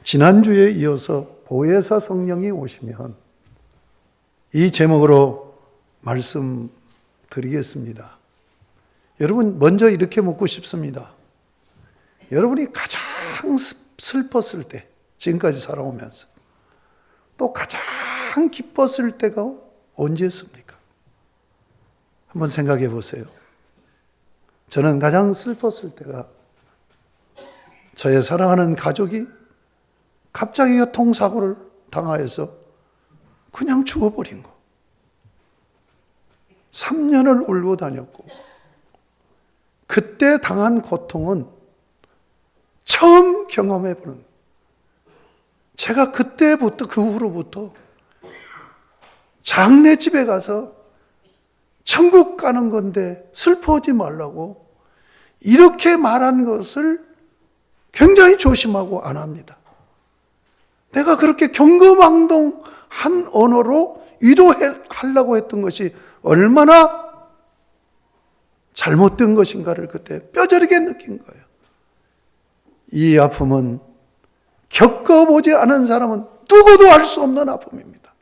지난주에 이어서 보혜사 성령이 오시면 이 제목으로 말씀드리겠습니다. 여러분, 먼저 이렇게 묻고 싶습니다. 여러분이 가장 슬펐을 때, 지금까지 살아오면서 또 가장 기뻤을 때가 언제였습니까? 한번 생각해 보세요. 저는 가장 슬펐을 때가 저의 사랑하는 가족이 갑자기 교통사고를 당하여서 그냥 죽어버린 거. 3년을 울고 다녔고, 그때 당한 고통은 처음 경험해보는, 제가 그때부터, 그 후로부터 장례집에 가서 천국 가는 건데 슬퍼하지 말라고 이렇게 말한 것을 굉장히 조심하고 안 합니다. 내가 그렇게 경거망동한 언어로 위로하려고 했던 것이 얼마나 잘못된 것인가를 그때 뼈저리게 느낀 거예요. 이 아픔은 겪어보지 않은 사람은 누구도 알 수 없는 아픔입니다.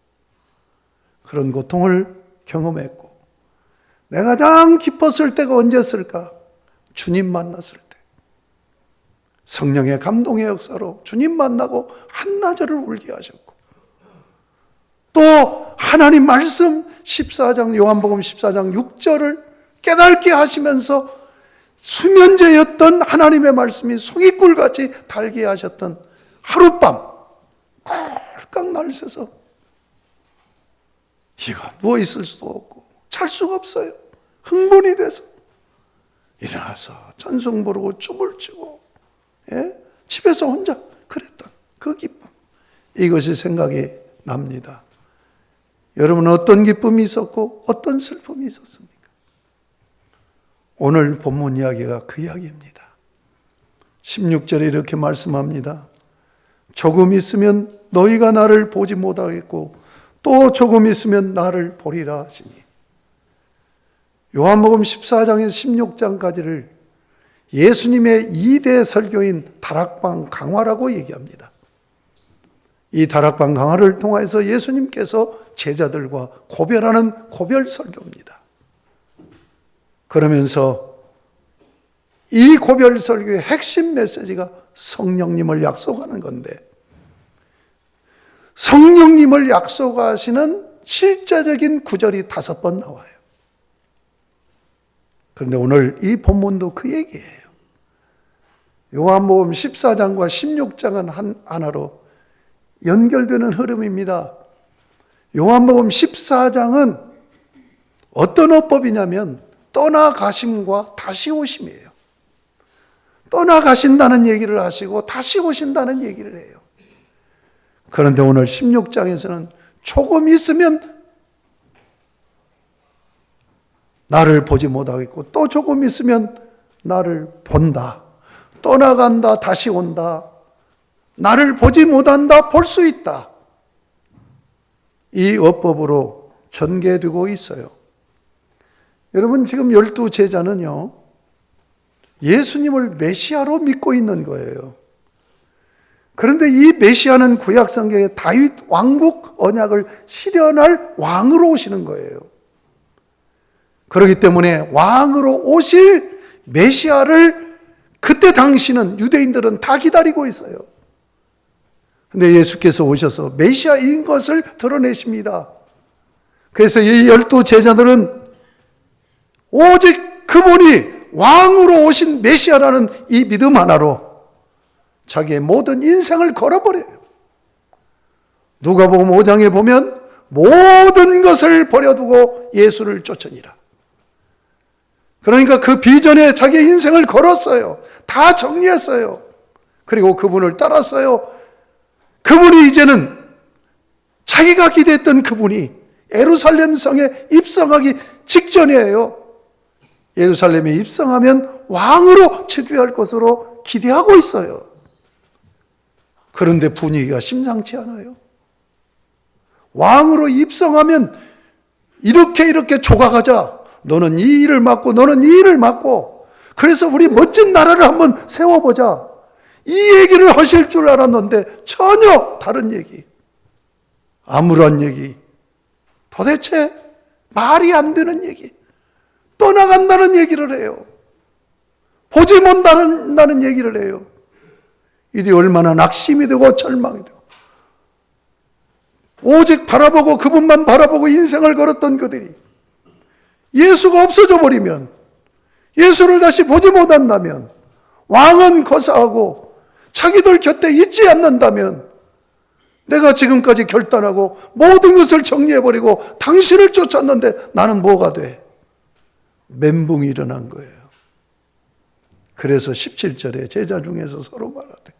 그런 고통을 경험했고, 내가 가장 기뻤을 때가 언제였을까? 주님 만났을 때. 성령의 감동의 역사로 주님 만나고 한나절을 울게 하셨고, 또 하나님 말씀 14장, 요한복음 14장 6절을 깨닫게 하시면서 수면제였던 하나님의 말씀이 송이꿀같이 달게 하셨던 하룻밤 꼴깍 날새서 이가 누워있을 수도 없고 잘 수가 없어요. 흥분이 돼서 일어나서 찬송 부르고 춤을 추고, 집에서 혼자 그랬던 그 기쁨, 이것이 생각이 납니다. 여러분은 어떤 기쁨이 있었고 어떤 슬픔이 있었습니까? 오늘 본문 이야기가 그 이야기입니다. 16절에 이렇게 말씀합니다. 조금 있으면 너희가 나를 보지 못하겠고 또 조금 있으면 나를 보리라 하시니. 요한복음 14장에서 16장까지를 예수님의 2대 설교인 다락방 강화라고 얘기합니다. 이 다락방 강화를 통해서 예수님께서 제자들과 고별하는 고별 설교입니다. 그러면서 이 고별 설교의 핵심 메시지가 성령님을 약속하는 건데, 성령님을 약속하시는 실제적인 구절이 5번 나와요. 그런데 오늘 이 본문도 그 얘기예요. 요한복음 14장과 16장은 하나로 연결되는 흐름입니다. 요한복음 14장은 어떤 어법이냐면 떠나가심과 다시 오심이에요. 떠나가신다는 얘기를 하시고 다시 오신다는 얘기를 해요. 그런데 오늘 16장에서는 조금 있으면 나를 보지 못하겠고 또 조금 있으면 나를 본다. 떠나간다, 다시 온다. 나를 보지 못한다, 볼 수 있다. 이 어법으로 전개되고 있어요. 여러분, 지금 12제자는요, 예수님을 메시아로 믿고 있는 거예요. 그런데 이 메시아는 구약 성경에 다윗 왕국 언약을 실현할 왕으로 오시는 거예요. 그렇기 때문에 왕으로 오실 메시아를 그때 당시는 유대인들은 다 기다리고 있어요. 근데 예수께서 오셔서 메시아인 것을 드러내십니다. 그래서 이 12제자들은 오직 그분이 왕으로 오신 메시아라는 이 믿음 하나로 자기의 모든 인생을 걸어버려요. 누가복음 5장에 보면 모든 것을 버려두고 예수를 쫓으니라. 그러니까 그 비전에 자기의 인생을 걸었어요. 다 정리했어요. 그리고 그분을 따랐어요. 그분이 이제는 자기가 기대했던 그분이 예루살렘 성에 입성하기 직전이에요. 예루살렘에 입성하면 왕으로 즉위할 것으로 기대하고 있어요. 그런데 분위기가 심상치 않아요. 왕으로 입성하면 이렇게 조각하자. 너는 이 일을 맡고 너는 이 일을 맡고, 그래서 우리 멋진 나라를 한번 세워보자. 이 얘기를 하실 줄 알았는데 전혀 다른 얘기, 아무런 얘기, 도대체 말이 안 되는 얘기, 떠나간다는 얘기를 해요. 보지 못한다는 얘기를 해요. 이게 얼마나 낙심이 되고 절망이 되고, 오직 바라보고 그분만 바라보고 인생을 걸었던 그들이 예수가 없어져 버리면, 예수를 다시 보지 못한다면, 왕은 거사하고 자기들 곁에 있지 않는다면, 내가 지금까지 결단하고 모든 것을 정리해버리고 당신을 쫓았는데 나는 뭐가 돼? 멘붕이 일어난 거예요. 그래서 17절에 제자 중에서 서로 말하되,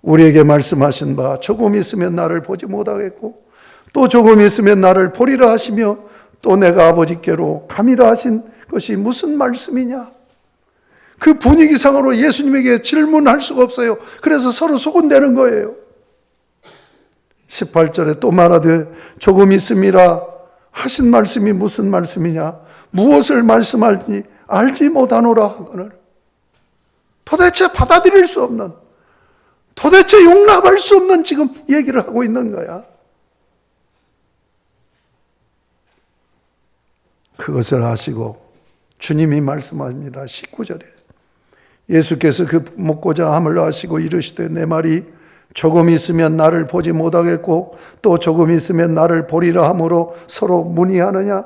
우리에게 말씀하신 바 조금 있으면 나를 보지 못하겠고 또 조금 있으면 나를 보리라 하시며 또 내가 아버지께로 가미라 하신 것이 무슨 말씀이냐? 그 분위기상으로 예수님에게 질문할 수가 없어요. 그래서 서로 소곤대는 거예요. 18절에 또 말하되 조금 있음이라 하신 말씀이 무슨 말씀이냐? 무엇을 말씀할지 알지 못하노라 하거늘. 도대체 받아들일 수 없는, 도대체 용납할 수 없는 지금 얘기를 하고 있는 거야. 그것을 아시고 주님이 말씀합니다. 19절에 예수께서 그 먹고자 함을 아시고 이르시되 내 말이 조금 있으면 나를 보지 못하겠고 또 조금 있으면 나를 보리라 함으로 서로 문의하느냐?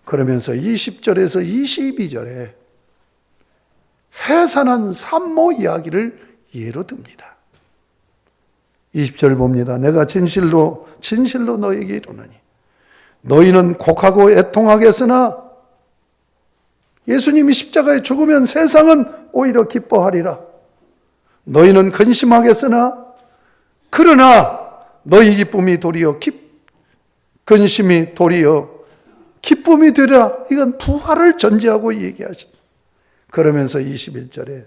그러면서 20절에서 22절에 해산한 산모 이야기를 예로 듭니다. 20절 봅니다. 내가 진실로 너에게 이르노니 너희는 곡하고 애통하겠으나, 예수님이 십자가에 죽으면 세상은 오히려 기뻐하리라. 너희는 근심하겠으나 그러나 너희 기쁨이 도리어 근심이 도리어 기쁨이 되리라. 이건 부활을 전제하고 얘기하십니다. 그러면서 21절에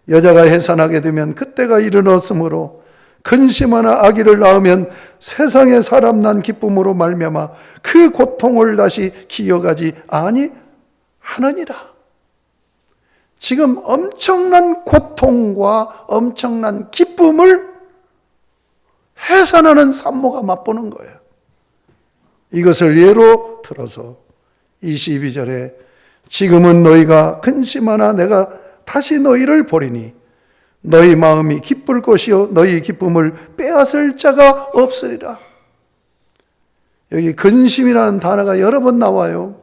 여자가 해산하게 되면 그때가 이르렀으므로 근심하나 아기를 낳으면 세상에 사람 난 기쁨으로 말미암아 그 고통을 다시 기억하지 아니하느니라. 지금 엄청난 고통과 엄청난 기쁨을 해산하는 산모가 맛보는 거예요. 이것을 예로 들어서 22절에 지금은 너희가 근심하나 내가 다시 너희를 보리니 너희 마음이 기쁠 것이요 너희 기쁨을 빼앗을 자가 없으리라. 여기 근심이라는 단어가 여러 번 나와요.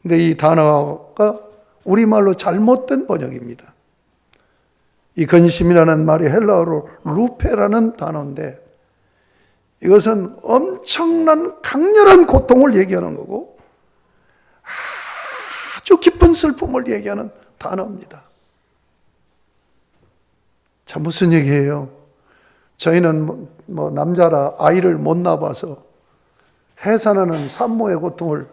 근데 이 단어가 우리말로 잘못된 번역입니다. 이 근심이라는 말이 헬라어로 루페라는 단어인데 이것은 엄청난 강렬한 고통을 얘기하는 거고 아주 깊은 슬픔을 얘기하는 단어입니다. 자, 무슨 얘기예요? 저희는 남자라 아이를 못 낳아봐서 해산하는 산모의 고통을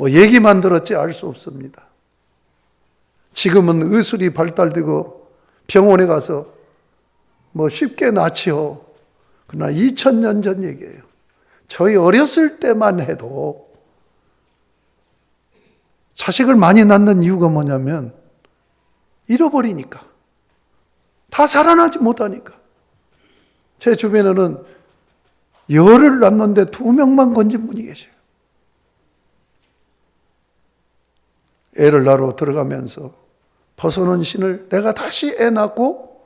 얘기만 들었지 알 수 없습니다. 지금은 의술이 발달되고 병원에 가서 쉽게 낳지요. 그러나 2000년 전 얘기예요. 저희 어렸을 때만 해도 자식을 많이 낳는 이유가 뭐냐면 잃어버리니까. 다 살아나지 못하니까. 제 주변에는 열을 낳는데 2명만 건진 분이 계셔요. 애를 낳으러 들어가면서 벗어놓은 신을 내가 다시 애 낳고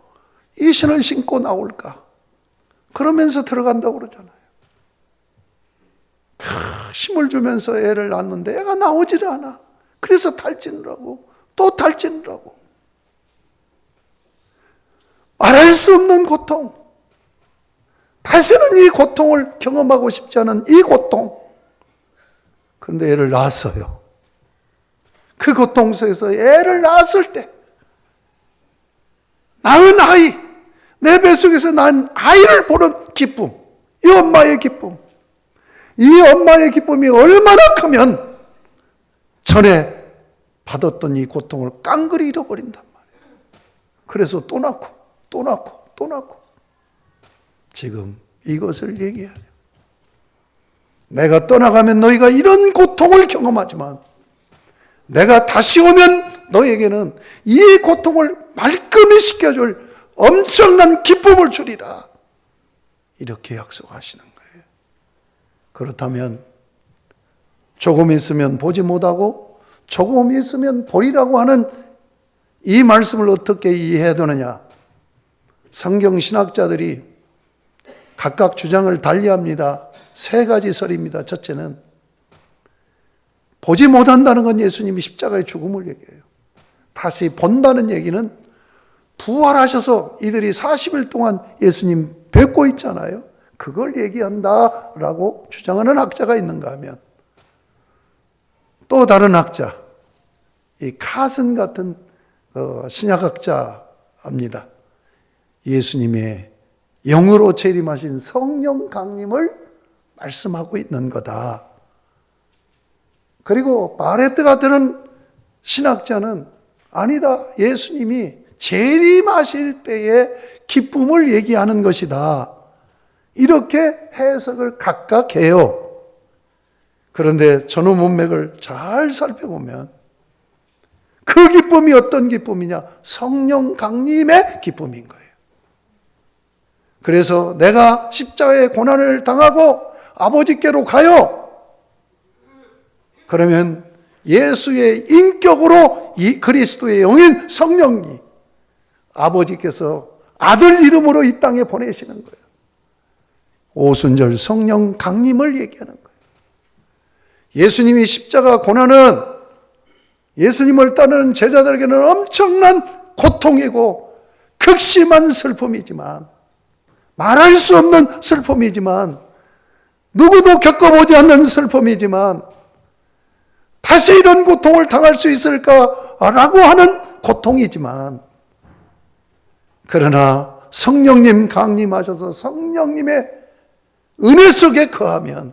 이 신을 신고 나올까? 그러면서 들어간다고 그러잖아요. 힘을 주면서 애를 낳는데 애가 나오질 않아. 그래서 탈진을 하고 또 탈진을 하고. 말할 수 없는 고통. 다시는 이 고통을 경험하고 싶지 않은 이 고통. 그런데 애를 낳았어요. 그 고통 속에서 애를 낳았을 때 낳은 아이, 내 뱃속에서 낳은 아이를 보는 기쁨, 이 엄마의 기쁨, 이 엄마의 기쁨이 얼마나 크면 전에 받았던 이 고통을 깡그리 잃어버린단 말이에요. 그래서 또 낳고 또 낳고 또 낳고. 지금 이것을 얘기해야 돼요. 내가 떠나가면 너희가 이런 고통을 경험하지만 내가 다시 오면 너에게는 이 고통을 말끔히 시켜줄 엄청난 기쁨을 주리라. 이렇게 약속하시는 거예요. 그렇다면 조금 있으면 보지 못하고 조금 있으면 보리라고 하는 이 말씀을 어떻게 이해해야 되느냐? 성경 신학자들이 각각 주장을 달리합니다. 세 가지 설입니다. 첫째는 보지 못한다는 건 예수님이 십자가의 죽음을 얘기해요. 다시 본다는 얘기는 부활하셔서 이들이 40일 동안 예수님 뵙고 있잖아요. 그걸 얘기한다라고 주장하는 학자가 있는가 하면, 또 다른 학자, 이 카슨 같은 신약학자입니다. 예수님의 영으로 재림하신 성령 강림을 말씀하고 있는 거다. 그리고 바레트 같은 신학자는 아니다, 예수님이 재림하실 때의 기쁨을 얘기하는 것이다. 이렇게 해석을 각각 해요. 그런데 전후 문맥을 잘 살펴보면 그 기쁨이 어떤 기쁨이냐? 성령 강림의 기쁨인 거예요. 그래서 내가 십자가의 고난을 당하고 아버지께로 가요. 그러면 예수의 인격으로 이 그리스도의 영인 성령이 아버지께서 아들 이름으로 이 땅에 보내시는 거예요. 오순절 성령 강림을 얘기하는 거예요. 예수님이 십자가 고난은 예수님을 따르는 제자들에게는 엄청난 고통이고 극심한 슬픔이지만, 말할 수 없는 슬픔이지만, 누구도 겪어보지 않는 슬픔이지만, 다시 이런 고통을 당할 수 있을까라고 하는 고통이지만, 그러나 성령님 강림하셔서 성령님의 은혜 속에 거하면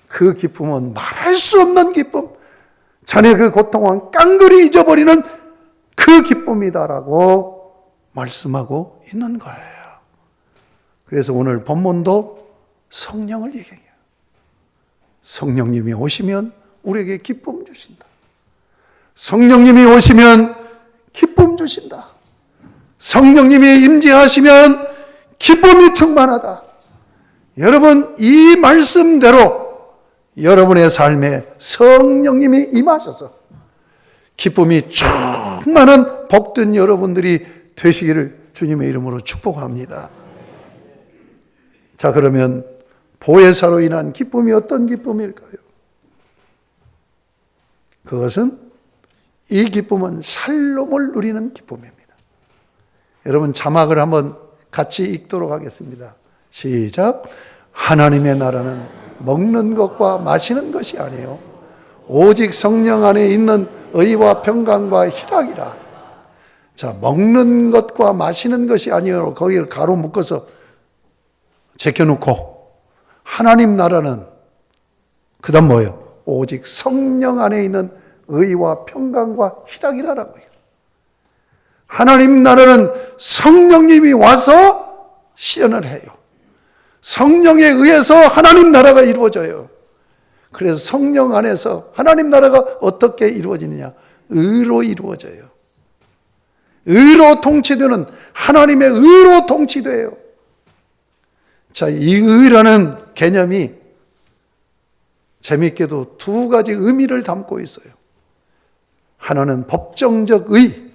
그 기쁨은 말할 수 없는 기쁨, 전에 그 고통은 깡그리 잊어버리는 그 기쁨이다라고 말씀하고 있는 거예요. 그래서 오늘 본문도 성령을 얘기해요. 성령님이 오시면 우리에게 기쁨 주신다. 성령님이 오시면 기쁨 주신다. 성령님이 임재하시면 기쁨이 충만하다. 여러분, 이 말씀대로 여러분의 삶에 성령님이 임하셔서 기쁨이 충만한 복된 여러분들이 되시기를 주님의 이름으로 축복합니다. 자, 그러면 보혜사로 인한 기쁨이 어떤 기쁨일까요? 그것은, 이 기쁨은 샬롬을 누리는 기쁨입니다. 여러분, 자막을 한번 같이 읽도록 하겠습니다. 시작. 하나님의 나라는 먹는 것과 마시는 것이 아니요 오직 성령 안에 있는 의와 평강과 희락이라. 자, 먹는 것과 마시는 것이 아니요, 거기를 가로 묶어서 제껴놓고, 하나님 나라는 그 다음 뭐예요? 오직 성령 안에 있는 의와 평강과 희락이라라고 해요. 하나님 나라는 성령님이 와서 실현을 해요. 성령에 의해서 하나님 나라가 이루어져요. 그래서 성령 안에서 하나님 나라가 어떻게 이루어지느냐? 의로 이루어져요. 의로 통치되는, 하나님의 의로 통치돼요. 자, 이 의라는 개념이 재미있게도 두 가지 의미를 담고 있어요. 하나는 법정적 의,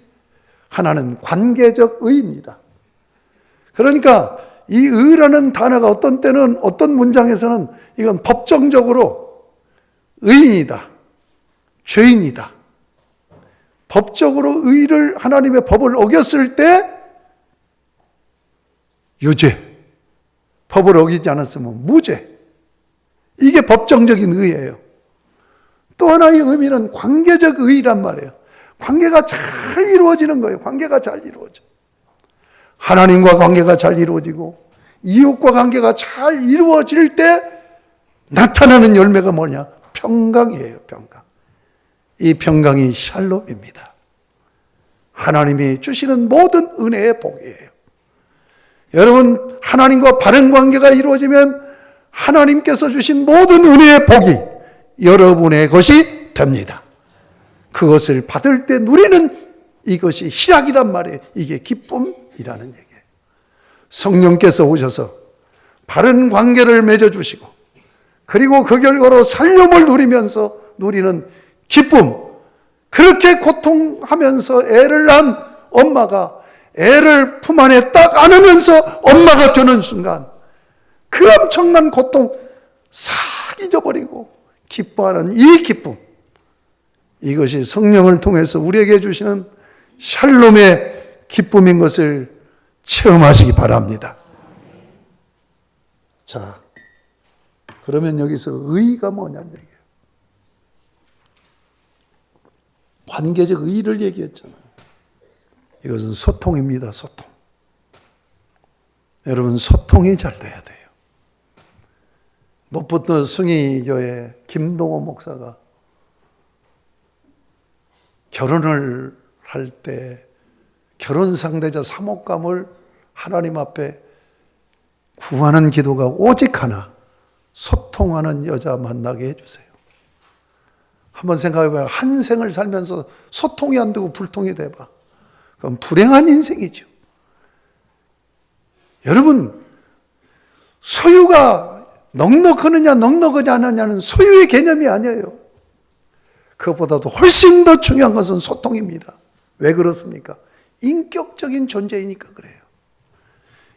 하나는 관계적 의입니다. 그러니까 이 의라는 단어가 어떤 때는, 어떤 문장에서는 이건 법정적으로 의인이다, 죄인이다. 법적으로 의를, 하나님의 법을 어겼을 때 유죄, 법을 어기지 않았으면 무죄. 이게 법정적인 의예요. 또 하나의 의미는 관계적 의란 말이에요. 관계가 잘 이루어지는 거예요. 관계가 잘 이루어져. 하나님과 관계가 잘 이루어지고 이웃과 관계가 잘 이루어질 때 나타나는 열매가 뭐냐? 평강이에요. 평강. 이 평강이 샬롬입니다. 하나님이 주시는 모든 은혜의 복이에요. 여러분, 하나님과 바른 관계가 이루어지면 하나님께서 주신 모든 은혜의 복이 여러분의 것이 됩니다. 그것을 받을 때 누리는 이것이 희락이란 말이에요. 이게 기쁨이라는 얘기예요. 성령께서 오셔서 바른 관계를 맺어주시고 그리고 그 결과로 살림을 누리면서 누리는 기쁨, 그렇게 고통하면서 애를 낳은 엄마가 애를 품 안에 딱 안으면서 엄마가 되는 순간 그 엄청난 고통 싹 잊어버리고 기뻐하는 이 기쁨, 이것이 성령을 통해서 우리에게 주시는 샬롬의 기쁨인 것을 체험하시기 바랍니다. 자, 그러면 여기서 의가 뭐냐는 얘기예요. 관계적 의를 얘기했잖아요. 이것은 소통입니다. 소통. 여러분, 소통이 잘 돼야 돼요. 노포트 승희교회 김동호 목사가 결혼을 할 때 결혼 상대자 사목감을 하나님 앞에 구하는 기도가 오직 하나, 소통하는 여자 만나게 해주세요. 한번 생각해봐요. 한 생을 살면서 소통이 안 되고 불통이 돼봐. 그럼 불행한 인생이죠. 여러분, 소유가 넉넉하느냐 넉넉하지 않느냐는 소유의 개념이 아니에요. 그것보다도 훨씬 더 중요한 것은 소통입니다. 왜 그렇습니까? 인격적인 존재이니까 그래요.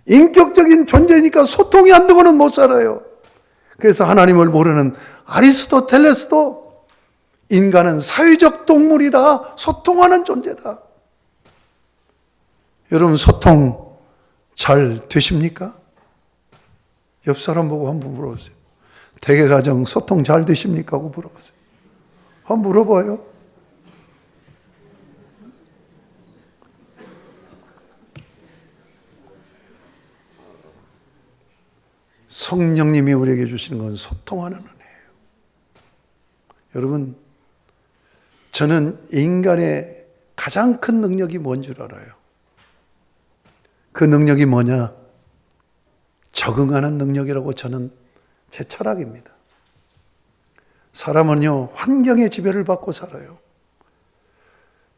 인격적인 존재니까 소통이 안 되고는 못 살아요. 그래서 하나님을 모르는 아리스토텔레스도 인간은 사회적 동물이다, 소통하는 존재다. 여러분, 소통 잘 되십니까? 옆 사람 보고 한번 물어보세요. 대개가정 소통 잘 되십니까? 하고 물어보세요. 한번 물어봐요. 성령님이 우리에게 주시는 건 소통하는 은혜예요. 여러분, 저는 인간의 가장 큰 능력이 뭔 줄 알아요? 그 능력이 뭐냐? 적응하는 능력이라고 저는 제 철학입니다. 사람은요, 환경의 지배를 받고 살아요.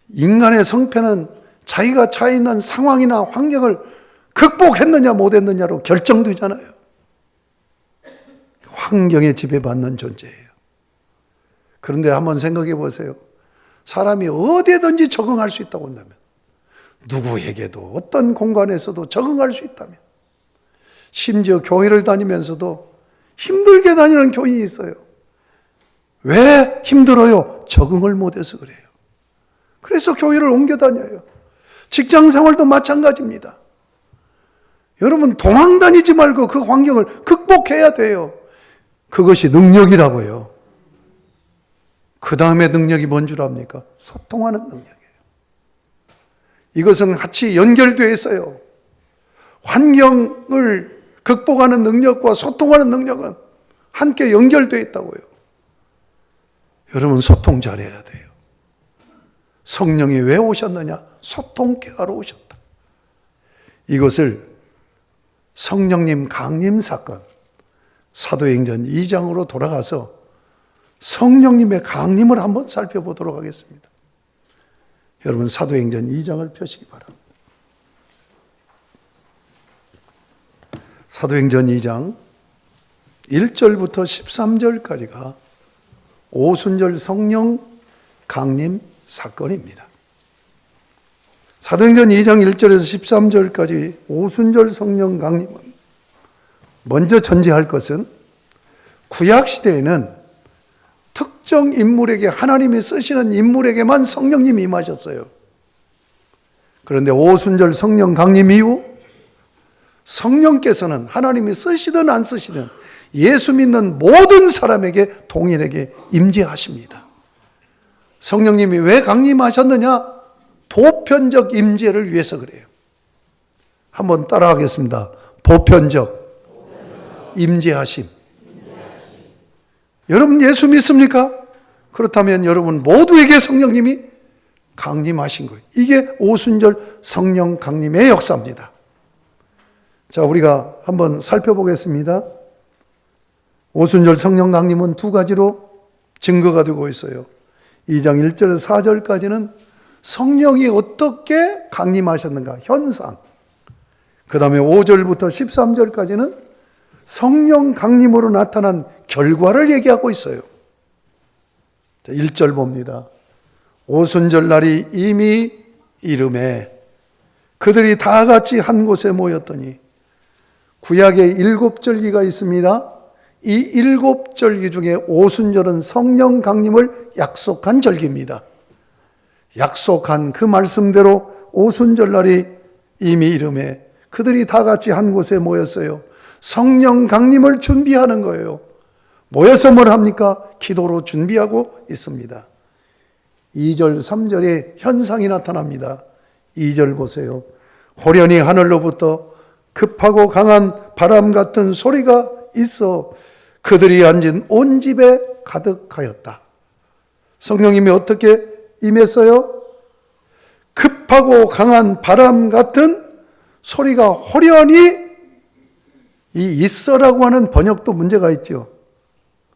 인간의 성패는 자기가 처해 있는 상황이나 환경을 극복했느냐 못했느냐로 결정되잖아요. 환경에 지배받는 존재예요. 그런데 한번 생각해 보세요. 사람이 어디에든지 적응할 수 있다고 한다면, 누구에게도 어떤 공간에서도 적응할 수 있다면, 심지어 교회를 다니면서도 힘들게 다니는 교인이 있어요. 왜 힘들어요? 적응을 못해서 그래요. 그래서 교회를 옮겨 다녀요. 직장 생활도 마찬가지입니다. 여러분, 도망 다니지 말고 그 환경을 극복해야 돼요. 그것이 능력이라고요. 그 다음에 능력이 뭔 줄 압니까? 소통하는 능력이에요. 이것은 같이 연결되어 있어요. 환경을 극복하는 능력과 소통하는 능력은 함께 연결되어 있다고요. 여러분, 소통 잘해야 돼요. 성령이 왜 오셨느냐? 소통케 하러 오셨다. 이것을 성령님 강림 사건, 사도행전 2장으로 돌아가서 성령님의 강림을 한번 살펴보도록 하겠습니다. 여러분, 사도행전 2장을 펴시기 바랍니다. 사도행전 2장 1절부터 13절까지가 오순절 성령 강림 사건입니다. 사도행전 2장 1절에서 13절까지 오순절 성령 강림은, 먼저 전제할 것은 구약시대에는 특정 인물에게, 하나님이 쓰시는 인물에게만 성령님이 임하셨어요. 그런데 오순절 성령 강림 이후 성령께서는 하나님이 쓰시든 안 쓰시든 예수 믿는 모든 사람에게 동일하게 임재하십니다. 성령님이 왜 강림하셨느냐? 보편적 임재를 위해서 그래요. 한번 따라하겠습니다. 보편적 임재하심. 여러분, 예수 믿습니까? 그렇다면 여러분 모두에게 성령님이 강림하신 거예요. 이게 오순절 성령 강림의 역사입니다. 자, 우리가 한번 살펴보겠습니다. 오순절 성령 강림은 두 가지로 증거가 되고 있어요. 2장 1절에서 4절까지는 성령이 어떻게 강림하셨는가, 현상. 그 다음에 5절부터 13절까지는 성령 강림으로 나타난 결과를 얘기하고 있어요. 1절 봅니다. 오순절 날이 이미 이름에 그들이 다 같이 한 곳에 모였더니, 구약에 7절기가 있습니다. 이 7절기 중에 오순절은 성령 강림을 약속한 절기입니다. 약속한 그 말씀대로 오순절 날이 이미 이름에 그들이 다 같이 한 곳에 모였어요. 성령 강림을 준비하는 거예요. 모여서 뭘 합니까? 기도로 준비하고 있습니다. 2절, 3절에 현상이 나타납니다. 2절 보세요. 호련히 하늘로부터 급하고 강한 바람 같은 소리가 있어 그들이 앉은 온 집에 가득하였다. 성령님이 어떻게 임했어요? 급하고 강한 바람 같은 소리가 호련히, 이 있어라고 하는 번역도 문제가 있죠.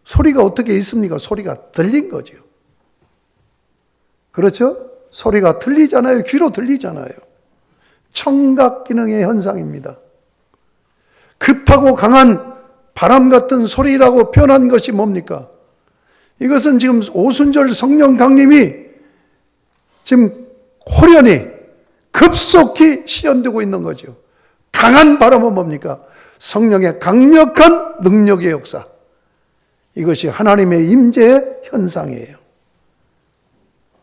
소리가 어떻게 있습니까? 소리가 들린 거죠. 그렇죠? 소리가 들리잖아요. 귀로 들리잖아요. 청각 기능의 현상입니다. 급하고 강한 바람 같은 소리라고 표현한 것이 뭡니까? 이것은 지금 오순절 성령 강림이 지금 호련히 급속히 실현되고 있는 거죠. 강한 바람은 뭡니까? 성령의 강력한 능력의 역사. 이것이 하나님의 임재의 현상이에요.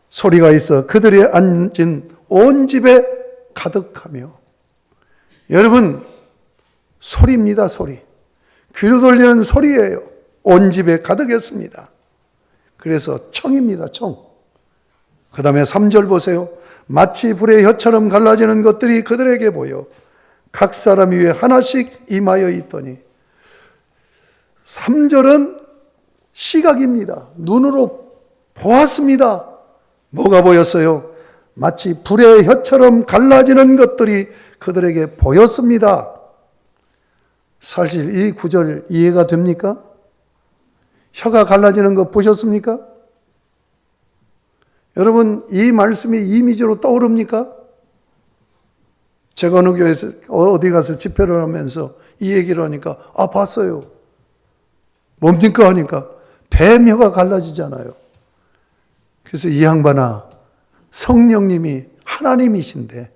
소리가 있어 그들이 앉은 온 집에 가득하며. 여러분, 소리입니다. 소리. 귀로 들리는 소리예요. 온 집에 가득했습니다. 그래서 청입니다. 청. 그 다음에 3절 보세요. 마치 불의 혀처럼 갈라지는 것들이 그들에게 보여 각 사람 위에 하나씩 임하여 있더니. 3절은 시각입니다. 눈으로 보았습니다. 뭐가 보였어요? 마치 불의 혀처럼 갈라지는 것들이 그들에게 보였습니다. 사실 이 구절 이해가 됩니까? 혀가 갈라지는 거 보셨습니까? 여러분, 이 말씀이 이미지로 떠오릅니까? 제가 어느 교회에서 어디 가서 집회를 하면서 이 얘기를 하니까 봤어요. 뭡니까 하니까 뱀 혀가 갈라지잖아요. 그래서 이 양반아, 성령님이 하나님이신데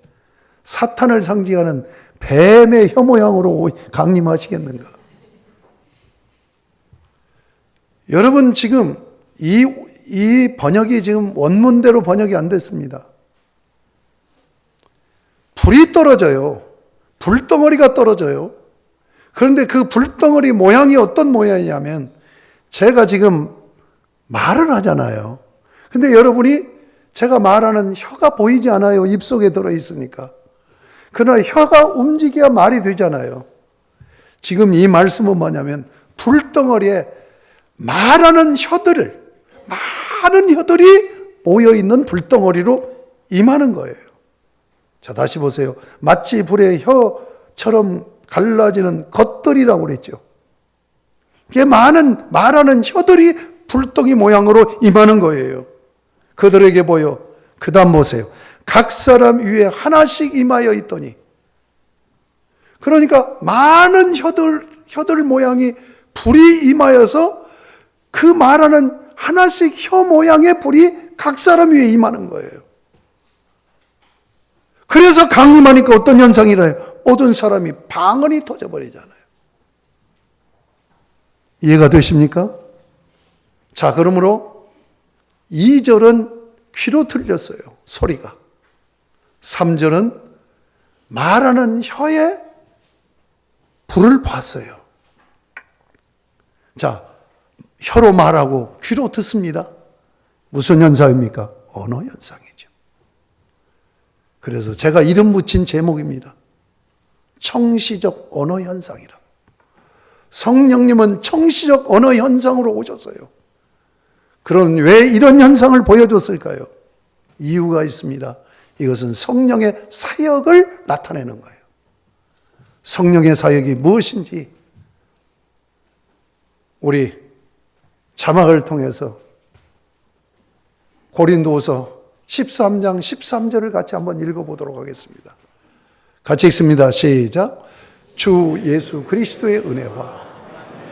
사탄을 상징하는 뱀의 혀 모양으로 강림하시겠는가? 여러분, 지금 이 번역이 지금 원문대로 번역이 안 됐습니다. 불이 떨어져요. 불덩어리가 떨어져요. 그런데 그 불덩어리 모양이 어떤 모양이냐면, 제가 지금 말을 하잖아요. 근데 여러분이 제가 말하는 혀가 보이지 않아요. 입속에 들어있으니까. 그러나 혀가 움직여야 말이 되잖아요. 지금 이 말씀은 뭐냐면, 불덩어리에 말하는 혀들을, 많은 혀들이 모여있는 불덩어리로 임하는 거예요. 자, 다시 보세요. 마치 불의 혀처럼 갈라지는 것들이라고 그랬죠. 그게 많은 말하는 혀들이 불덩이 모양으로 임하는 거예요. 그들에게 보여. 그 다음 보세요. 각 사람 위에 하나씩 임하여 있더니. 그러니까 많은 혀들 모양이 불이 임하여서 그 말하는 하나씩 혀 모양의 불이 각 사람 위에 임하는 거예요. 그래서 강림하니까 어떤 현상이래요? 모든 사람이 방언이 터져버리잖아요. 이해가 되십니까? 자, 그러므로 2절은 귀로 들렸어요. 소리가. 3절은 말하는 혀에 불을 봤어요. 자, 혀로 말하고 귀로 듣습니다. 무슨 현상입니까? 언어 현상이죠. 그래서 제가 이름 붙인 제목입니다. 청시적 언어 현상이라. 성령님은 청시적 언어 현상으로 오셨어요. 그럼 왜 이런 현상을 보여줬을까요? 이유가 있습니다. 이것은 성령의 사역을 나타내는 거예요. 성령의 사역이 무엇인지 우리 자막을 통해서 고린도후서 13장 13절을 같이 한번 읽어보도록 하겠습니다. 같이 읽습니다. 시작. 주 예수 그리스도의 은혜와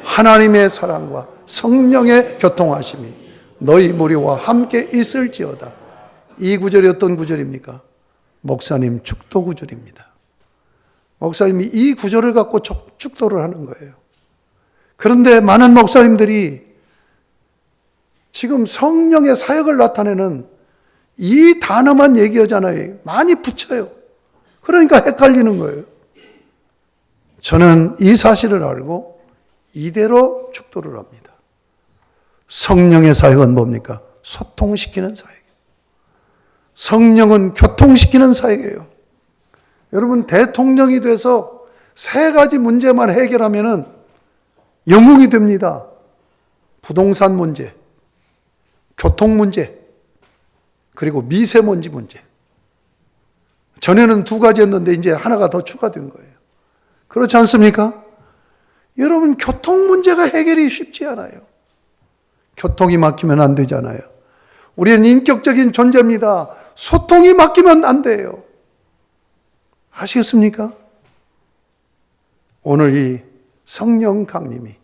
하나님의 사랑과 성령의 교통하심이 너희 무리와 함께 있을지어다. 이 구절이 어떤 구절입니까? 목사님 축도 구절입니다. 목사님이 이 구절을 갖고 축도를 하는 거예요. 그런데 많은 목사님들이 지금 성령의 사역을 나타내는 이 단어만 얘기하잖아요. 많이 붙여요. 그러니까 헷갈리는 거예요. 저는 이 사실을 알고 이대로 축도를 합니다. 성령의 사역은 뭡니까? 소통시키는 사역이에요. 성령은 교통시키는 사역이에요. 여러분, 대통령이 돼서 세 가지 문제만 해결하면은 영웅이 됩니다. 부동산 문제, 교통 문제, 그리고 미세먼지 문제. 전에는 두 가지였는데 이제 하나가 더 추가된 거예요. 그렇지 않습니까? 여러분, 교통 문제가 해결이 쉽지 않아요. 교통이 막히면 안 되잖아요. 우리는 인격적인 존재입니다. 소통이 막히면 안 돼요. 아시겠습니까? 오늘 이 성령 강림이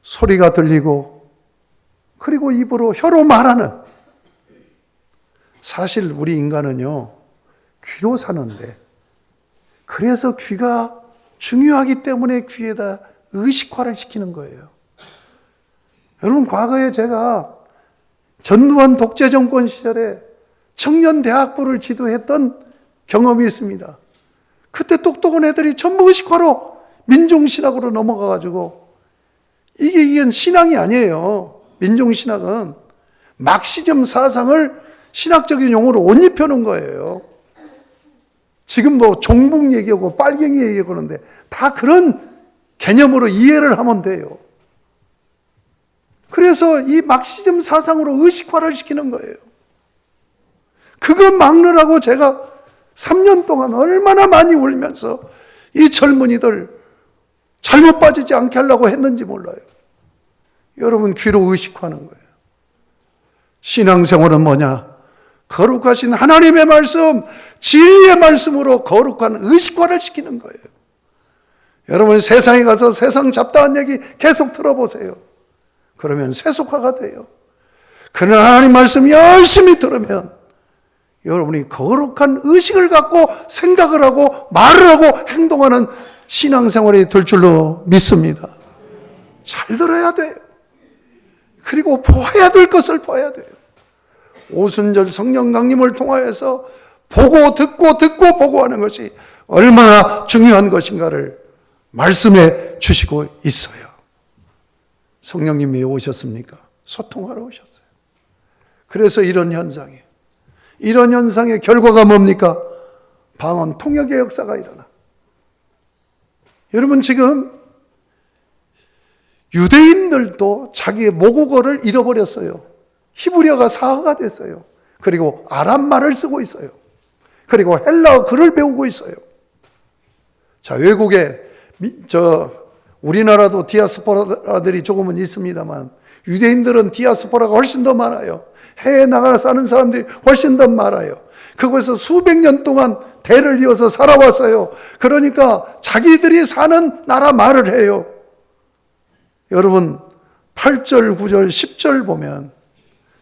소리가 들리고 그리고 입으로 혀로 말하는, 사실 우리 인간은요 귀로 사는데, 그래서 귀가 중요하기 때문에 귀에다 의식화를 시키는 거예요. 여러분, 과거에 제가 전두환 독재정권 시절에 청년대학부를 지도했던 경험이 있습니다. 그때 똑똑한 애들이 전부 의식화로 민중신학으로 넘어가가지고, 이게 신앙이 아니에요. 민중신학은 막시즘 사상을 신학적인 용어로 옷 입혀놓은 거예요. 지금 뭐 종북 얘기하고 빨갱이 얘기하고 그러는데 다 그런 개념으로 이해를 하면 돼요. 그래서 이 막시즘 사상으로 의식화를 시키는 거예요. 그거 막느라고 제가 3년 동안 얼마나 많이 울면서 이 젊은이들 잘못 빠지지 않게 하려고 했는지 몰라요. 여러분, 귀로 의식화하는 거예요. 신앙생활은 뭐냐? 거룩하신 하나님의 말씀, 진리의 말씀으로 거룩한 의식화를 시키는 거예요. 여러분, 세상에 가서 세상 잡다한 얘기 계속 들어보세요. 그러면 세속화가 돼요. 그러나 하나님 말씀 열심히 들으면 여러분이 거룩한 의식을 갖고 생각을 하고 말을 하고 행동하는 신앙생활이 될 줄로 믿습니다. 잘 들어야 돼요. 그리고 봐야 될 것을 봐야 돼요. 오순절 성령 강림을 통하여서 보고 듣고 보고 하는 것이 얼마나 중요한 것인가를 말씀해 주시고 있어요. 성령님이 왜 오셨습니까? 소통하러 오셨어요. 그래서 이런 현상의 결과가 뭡니까? 방언 통역의 역사가 일어나. 여러분, 지금 유대인들도 자기의 모국어를 잃어버렸어요. 히브리어가 사화가 됐어요. 그리고 아람말을 쓰고 있어요. 그리고 헬라어 글을 배우고 있어요. 자, 외국에 우리나라도 디아스포라들이 조금은 있습니다만 유대인들은 디아스포라가 훨씬 더 많아요. 해외에 나가 사는 사람들이 훨씬 더 많아요. 그곳에서 수백 년 동안 대를 이어서 살아왔어요. 그러니까 자기들이 사는 나라 말을 해요. 여러분, 8절, 9절, 10절 보면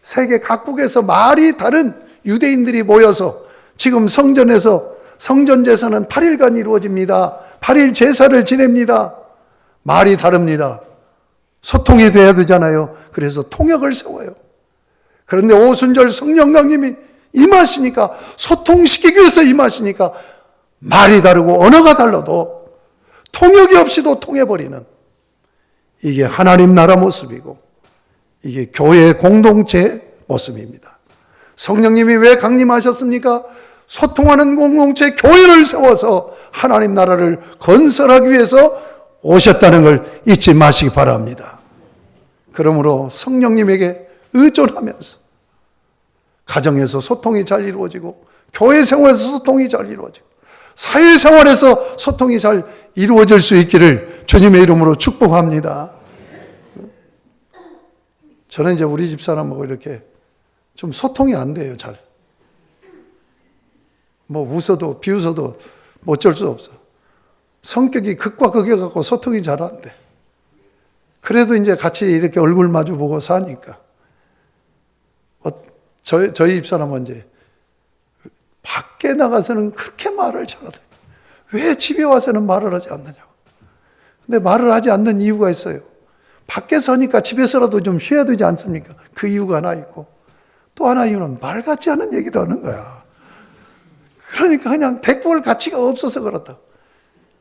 세계 각국에서 말이 다른 유대인들이 모여서 지금 성전에서 성전 제사는 8일간 이루어집니다. 8일 제사를 지냅니다. 말이 다릅니다. 소통이 돼야 되잖아요. 그래서 통역을 세워요. 그런데 오순절 성령 강림이 임하시니까, 소통시키기 위해서 임하시니까 말이 다르고 언어가 달라도 통역이 없이도 통해버리는, 이게 하나님 나라 모습이고 이게 교회 공동체의 모습입니다. 성령님이 왜 강림하셨습니까? 소통하는 공동체 교회를 세워서 하나님 나라를 건설하기 위해서 오셨다는 걸 잊지 마시기 바랍니다. 그러므로 성령님에게 의존하면서 가정에서 소통이 잘 이루어지고, 교회 생활에서 소통이 잘 이루어지고, 사회생활에서 소통이 잘 이루어질 수 있기를 주님의 이름으로 축복합니다. 저는 이제 우리 집사람하고 이렇게 좀 소통이 안 돼요, 잘. 뭐 웃어도 비웃어도 어쩔 수 없어. 성격이 극과 극해 갖고 소통이 잘 안 돼. 그래도 이제 같이 이렇게 얼굴 마주 보고 사니까. 저희 집사람은 이제 밖에 나가서는 그렇게 말을 잘하더라고요. 왜 집에 와서는 말을 하지 않느냐고. 근데 말을 하지 않는 이유가 있어요. 밖에 서니까 집에서라도 좀 쉬어야 되지 않습니까? 그 이유가 하나 있고, 또 하나 이유는 말 같지 않은 얘기를 하는 거야. 그러니까 그냥 대꾸할 가치가 없어서 그렇다.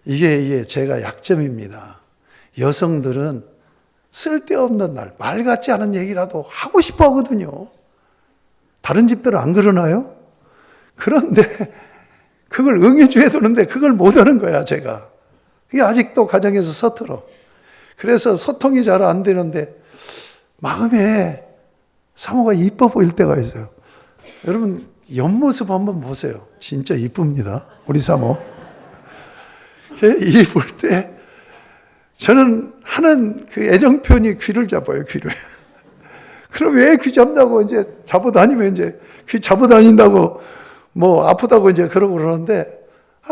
이게 제가 약점입니다. 여성들은 쓸데없는 말 같지 않은 얘기라도 하고 싶어 하거든요. 다른 집들은 안 그러나요? 그런데 그걸 응해줘야 되는데 그걸 못 하는 거야, 제가. 그게 아직도 가정에서 서툴어. 그래서 소통이 잘 안 되는데 마음에 사모가 이뻐 보일 때가 있어요. 여러분 옆모습 한번 보세요. 진짜 이쁩니다, 우리 사모. 이 볼 때 저는 하는 그 애정 표현이 귀를 잡아요, 귀를. 그럼 왜 귀 잡냐고 이제 잡아다니면 이제 귀 잡아다닌다고 뭐 아프다고 이제 그러고 그러는데,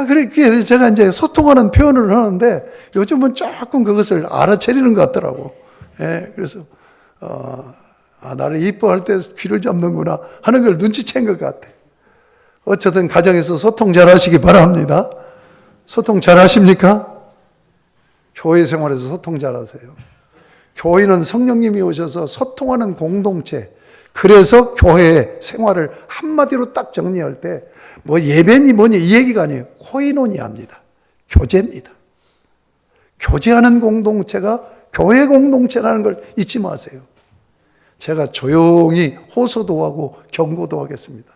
그래, 그게 제가 이제 소통하는 표현을 하는데 요즘은 조금 그것을 알아차리는 것 같더라고. 예, 그래서, 나를 이뻐할 때 귀를 잡는구나 하는 걸 눈치챈 것 같아. 어쨌든 가정에서 소통 잘 하시기 바랍니다. 소통 잘 하십니까? 교회 생활에서 소통 잘 하세요. 교회는 성령님이 오셔서 소통하는 공동체. 그래서 교회 생활을 한마디로 딱 정리할 때, 뭐 예배니 뭐니 이 얘기가 아니에요. 코이노니아입니다. 교제입니다. 교제하는 공동체가 교회 공동체라는 걸 잊지 마세요. 제가 조용히 호소도 하고 경고도 하겠습니다.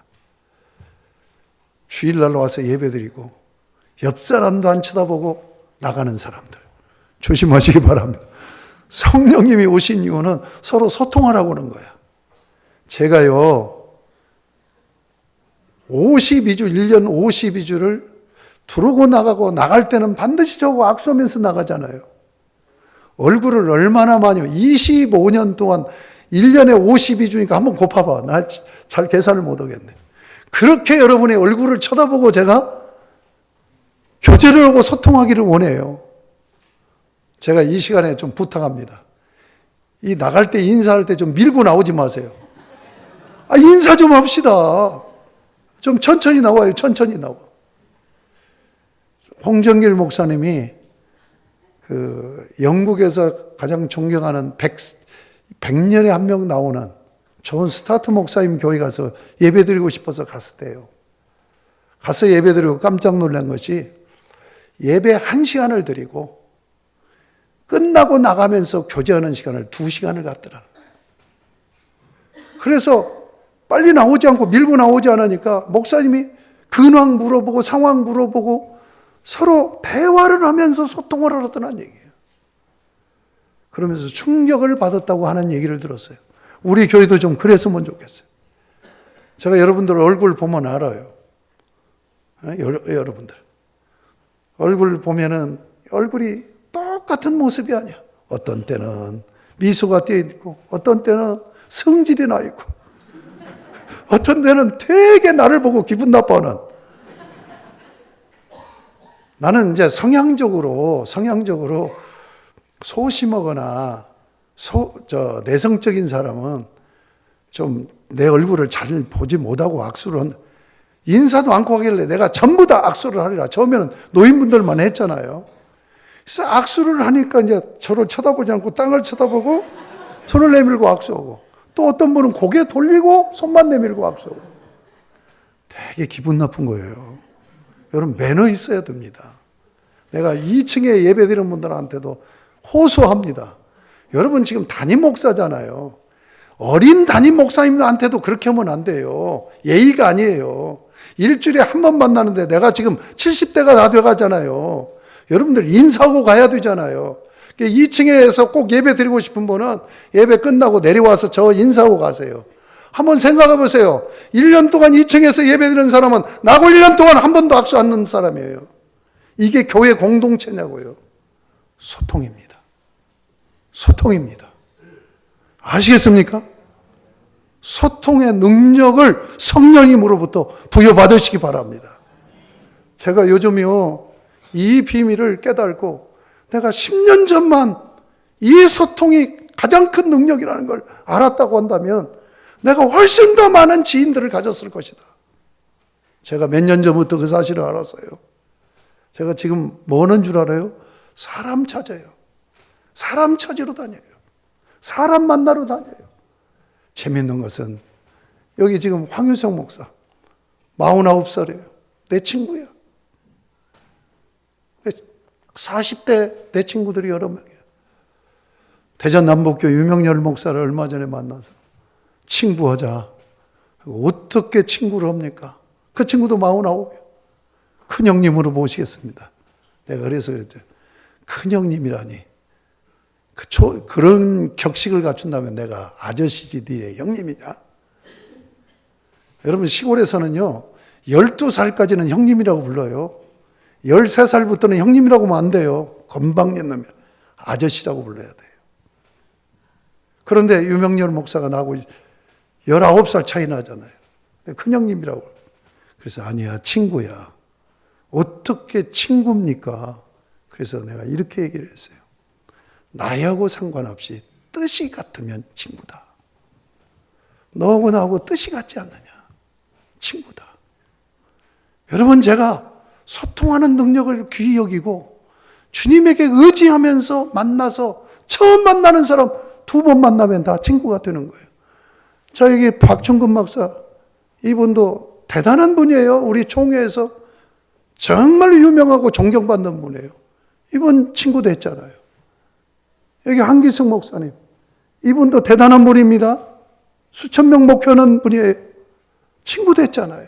주일날 와서 예배드리고 옆 사람도 안 쳐다보고 나가는 사람들 조심하시기 바랍니다. 성령님이 오신 이유는 서로 소통하라고 하는 거야. 제가요 52주 1년 52주를 두르고 나가고 나갈 때는 반드시 저거 악수하면서 나가잖아요. 얼굴을 얼마나 많이 25년 동안 1년에 52주니까 한번 곱아봐. 나 잘 계산을 못 하겠네. 그렇게 여러분의 얼굴을 쳐다보고 제가 교제를 하고 소통하기를 원해요. 제가 이 시간에 좀 부탁합니다. 이 나갈 때 인사할 때 좀 밀고 나오지 마세요. 인사 좀 합시다. 좀 천천히 나와요. 천천히 나와. 홍정길 목사님이 그 영국에서 가장 존경하는 100년에 한 명 나오는 좋은 스타트 목사님 교회 가서 예배드리고 싶어서 갔을 때요. 가서 예배드리고 깜짝 놀란 것이 예배 1시간을 드리고 끝나고 나가면서 교제하는 시간을 2시간을 갖더라. 그래서 빨리 나오지 않고 밀고 나오지 않으니까 목사님이 근황 물어보고 상황 물어보고 서로 대화를 하면서 소통을 하더라는 얘기예요. 그러면서 충격을 받았다고 하는 얘기를 들었어요. 우리 교회도 좀 그랬으면 좋겠어요. 제가 여러분들 얼굴 보면 알아요. 여러분들. 얼굴 보면은 얼굴이 똑같은 모습이 아니야. 어떤 때는 미소가 띄어 있고, 어떤 때는 성질이 나 있고, 어떤 때는 되게 나를 보고 기분 나빠하는. 나는 이제 성향적으로 소심하거나 내성적인 사람은 좀 내 얼굴을 잘 보지 못하고 악수를 한다. 인사도 않고 하길래 내가 전부 다 악수를 하리라. 처음에는 노인분들만 했잖아요. 그래서 악수를 하니까 이제 저를 쳐다보지 않고 땅을 쳐다보고 손을 내밀고 악수하고, 또 어떤 분은 고개 돌리고 손만 내밀고 악수하고. 되게 기분 나쁜 거예요. 여러분 매너 있어야 됩니다. 내가 2층에 예배드리는 분들한테도 호소합니다. 여러분 지금 담임 목사잖아요. 어린 담임 목사님한테도 그렇게 하면 안 돼요. 예의가 아니에요. 일주일에 한 번 만나는데 내가 지금 70대가 다 돼가잖아요. 여러분들 인사하고 가야 되잖아요. 2층에서 꼭 예배 드리고 싶은 분은 예배 끝나고 내려와서 저 인사하고 가세요. 한번 생각해 보세요. 1년 동안 2층에서 예배 드리는 사람은 나하고 1년 동안 한 번도 악수 안 하는 사람이에요. 이게 교회 공동체냐고요. 소통입니다. 소통입니다. 아시겠습니까? 소통의 능력을 성령님으로부터 부여받으시기 바랍니다. 제가 요즘요, 이 비밀을 깨닫고 내가 10년 전만 이 소통이 가장 큰 능력이라는 걸 알았다고 한다면 내가 훨씬 더 많은 지인들을 가졌을 것이다. 제가 몇 년 전부터 그 사실을 알았어요. 제가 지금 뭐 하는 줄 알아요? 사람 찾아요. 사람 찾으러 다녀요. 사람 만나러 다녀요. 재밌는 것은 여기 지금 황유성 목사 49살이에요. 내 친구야. 40대 내 친구들이 여러 명이에요. 대전 남북교 유명열 목사를 얼마 전에 만나서 친구하자. 어떻게 친구를 합니까? 그 친구도 49이에요. 큰형님으로 모시겠습니다. 내가 그래서 그랬죠. 큰형님이라니. 그런 격식을 갖춘다면 내가 아저씨지 네 형님이냐? 여러분 시골에서는요. 12살까지는 형님이라고 불러요. 13살부터는 형님이라고 하면 안 돼요. 건방진 놈이 아저씨라고 불러야 돼요. 그런데 유명열 목사가 나하고 19살 차이 나잖아요. 큰형님이라고. 그래서 아니야 친구야. 어떻게 친구입니까? 그래서 내가 이렇게 얘기를 했어요. 나하고 상관없이 뜻이 같으면 친구다. 너하고 나하고 뜻이 같지 않느냐? 친구다. 여러분 제가 소통하는 능력을 귀히 여기고 주님에게 의지하면서 만나서 처음 만나는 사람 2번 만나면 다 친구가 되는 거예요. 자, 여기 박충근 박사 이분도 대단한 분이에요. 우리 총회에서 정말로 유명하고 존경받는 분이에요. 이분 친구 됐잖아요. 여기 한기승 목사님 이분도 대단한 분입니다. 수천 명 목표하는 분이에요. 친구 됐잖아요.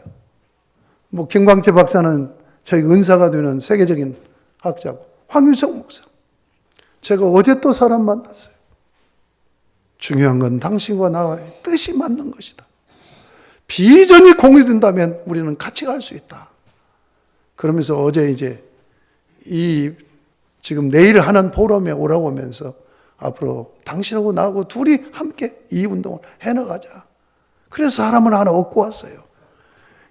뭐 김광채 박사는 저희 은사가 되는 세계적인 학자고 황유성 목사. 제가 어제 또 사람 만났어요. 중요한 건 당신과 나와의 뜻이 맞는 것이다. 비전이 공유된다면 우리는 같이 갈 수 있다. 그러면서 어제 이제 지금 내일 하는 포럼에 오라고 하면서 앞으로 당신하고 나하고 둘이 함께 이 운동을 해나가자. 그래서 사람을 하나 얻고 왔어요.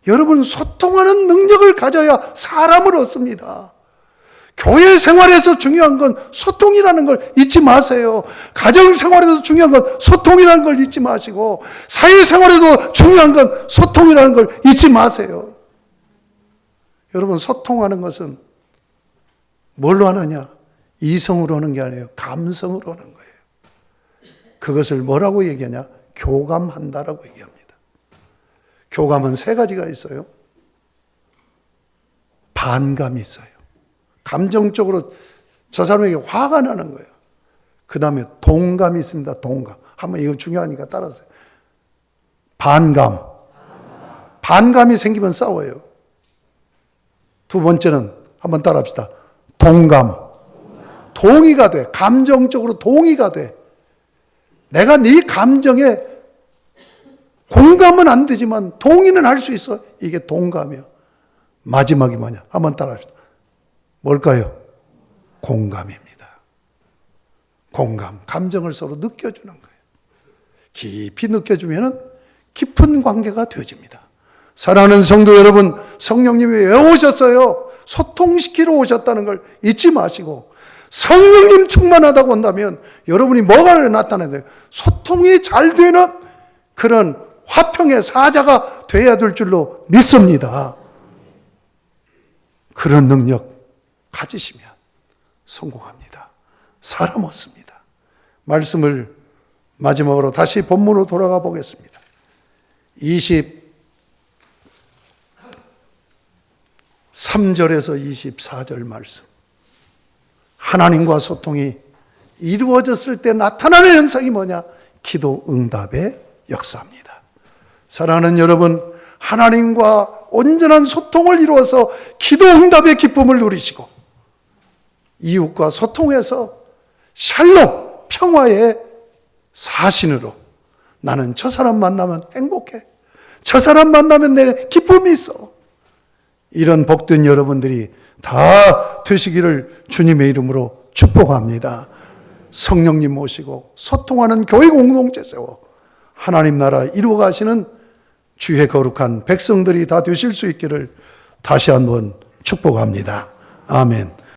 여러분 소통하는 능력을 가져야 사람을 얻습니다. 교회 생활에서 중요한 건 소통이라는 걸 잊지 마세요. 가정 생활에서 중요한 건 소통이라는 걸 잊지 마시고 사회 생활에도 중요한 건 소통이라는 걸 잊지 마세요. 여러분 소통하는 것은 뭘로 하느냐? 이성으로 하는 게 아니에요. 감성으로 하는 거예요. 그것을 뭐라고 얘기하냐? 교감한다라고 얘기합니다. 교감은 3가지가 있어요. 반감이 있어요. 감정적으로 저 사람에게 화가 나는 거예요. 그 다음에 동감이 있습니다. 동감. 한번 이거 중요하니까 따라하세요. 반감. 반감이 생기면 싸워요. 2번째는 한번 따라합시다. 동감. 동의가 돼. 감정적으로 동의가 돼. 내가 네 감정에 공감은 안 되지만 동의는 할 수 있어. 이게 동감이야. 마지막이 뭐냐? 한번 따라합시다. 뭘까요? 공감입니다. 공감. 감정을 서로 느껴주는 거예요. 깊이 느껴주면 깊은 관계가 되어집니다. 사랑하는 성도 여러분, 성령님이 왜 오셨어요? 소통시키러 오셨다는 걸 잊지 마시고 성령님 충만하다고 한다면 여러분이 뭐가 나타나야 돼요? 소통이 잘 되는 그런 화평의 사자가 돼야 될 줄로 믿습니다. 그런 능력 가지시면 성공합니다. 사람 얻습니다. 말씀을 마지막으로 다시 본문으로 돌아가 보겠습니다. 23절에서 24절 말씀. 하나님과 소통이 이루어졌을 때 나타나는 현상이 뭐냐? 기도 응답의 역사입니다. 사랑하는 여러분, 하나님과 온전한 소통을 이루어서 기도 응답의 기쁨을 누리시고 이웃과 소통해서 샬롬, 평화의 사신으로 나는 저 사람 만나면 행복해. 저 사람 만나면 내 기쁨이 있어. 이런 복된 여러분들이 다 되시기를 주님의 이름으로 축복합니다. 성령님 모시고 소통하는 교회 공동체 세워 하나님 나라 이루어 가시는 주의 거룩한 백성들이 다 되실 수 있기를 다시 한번 축복합니다. 아멘.